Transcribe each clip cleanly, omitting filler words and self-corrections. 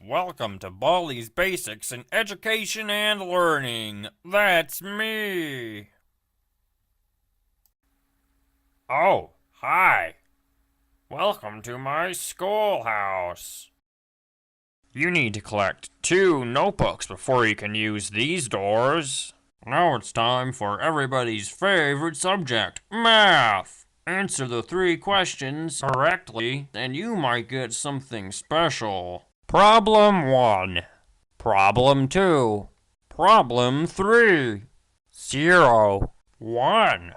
Welcome to Baldi's Basics in Education and Learning. That's me. Oh, hi. Welcome to my schoolhouse. You need to collect 2 notebooks before you can use these doors. Now it's time for everybody's favorite subject, math. Answer the 3 questions correctly, and you might get something special. Problem 1. Problem 2. Problem 3. 0, 1,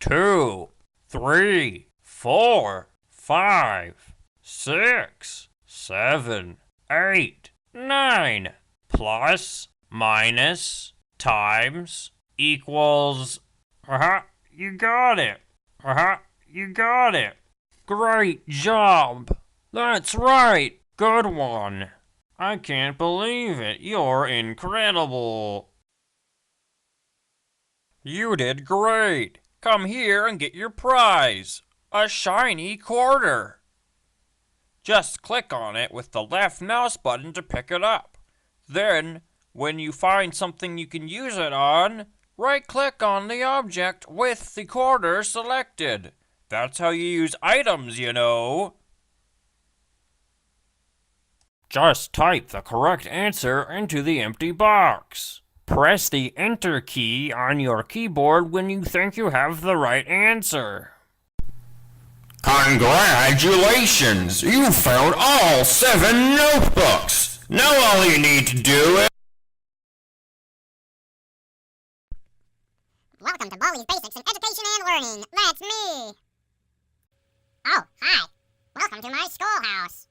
2, 3, 4, 5, 6, 7, 8, 9. Plus, minus, times, equals... you got it. You got it. Great job. That's right. Good one. I can't believe it. You're incredible. You did great. Come here and get your prize. A shiny quarter. Just click on it with the left mouse button to pick it up. Then, when you find something you can use it on, right-click on the object with the quarter selected. That's how you use items, you know. Just type the correct answer into the empty box. Press the Enter key on your keyboard when you think you have the right answer. Congratulations! You found all 7 notebooks! Now all you need to do is... Welcome to Baldi's Basics in Education and Learning. That's me. Oh, hi. Welcome to my schoolhouse.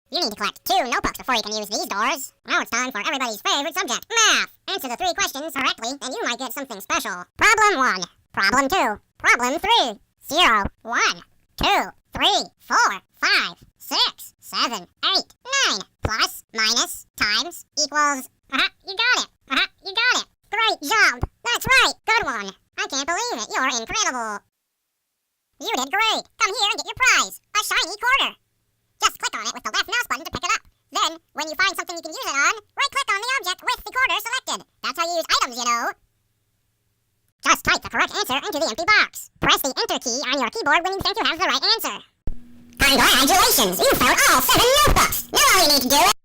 You need to collect 2 notebooks before you can use these doors. Now it's time for everybody's favorite subject, math. Answer the 3 questions correctly, and you might get something special. Problem 1. Problem 2. Problem 3. 0, 1, 2, 3, 4, 5, 6, 7, 8, 9. Plus, minus, times, equals... you got it. You got it. Great job. That's right. Good one. I can't believe it. You're incredible. You did great. Come here and get your prize. A shiny quarter. Just click on it with the left mouse button to pick it up. Then, when you find something you can use it on, right-click on the object with the quarter selected. That's how you use items, you know. Just type the correct answer into the empty box. Press the Enter key on your keyboard when you think you have the right answer. Congratulations! You found all 7 notebooks! Now all you need to do is...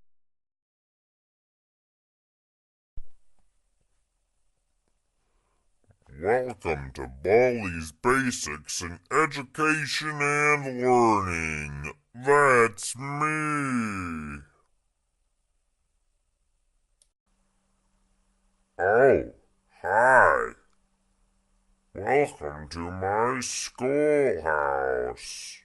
Welcome to Baldi's Basics in Education and Learning. That's me. Oh, hi. Welcome to my schoolhouse.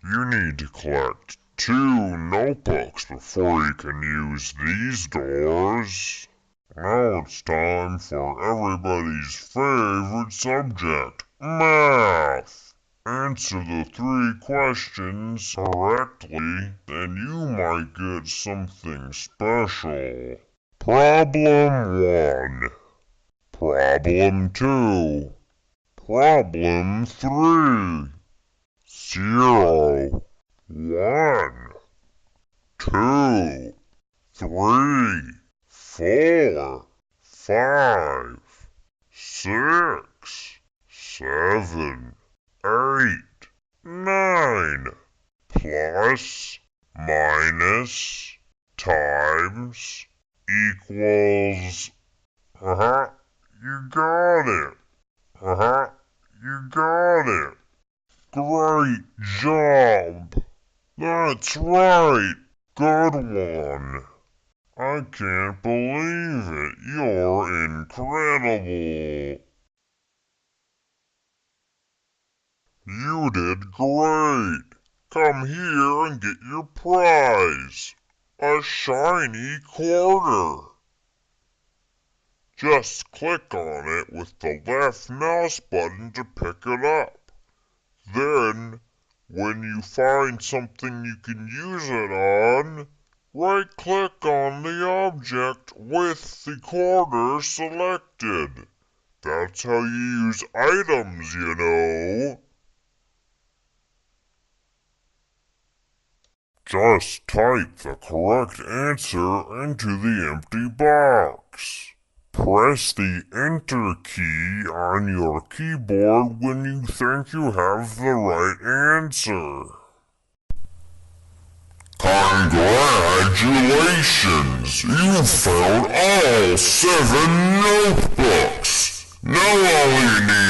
You need to collect 2 notebooks before you can use these doors. Now it's time for everybody's favorite subject, math. Answer the 3 questions correctly, and you might get something special. Problem 1. Problem 2. Problem 3. 0, 1, 2, 3, 4, 5, 6, 7, 8, 9. Plus, minus, times, equals... you got it. You got it. Great job. That's right. Good one. I can't believe it. You're incredible. You did great. Come here and get your prize. A shiny quarter. Just click on it with the left mouse button to pick it up. Then, when you find something you can use it on, right-click on the object with the quarter selected. That's how you use items, you know. Just type the correct answer into the empty box. Press the Enter key on your keyboard when you think you have the right answer. Congratulations! You found all 7 notebooks! Now all you need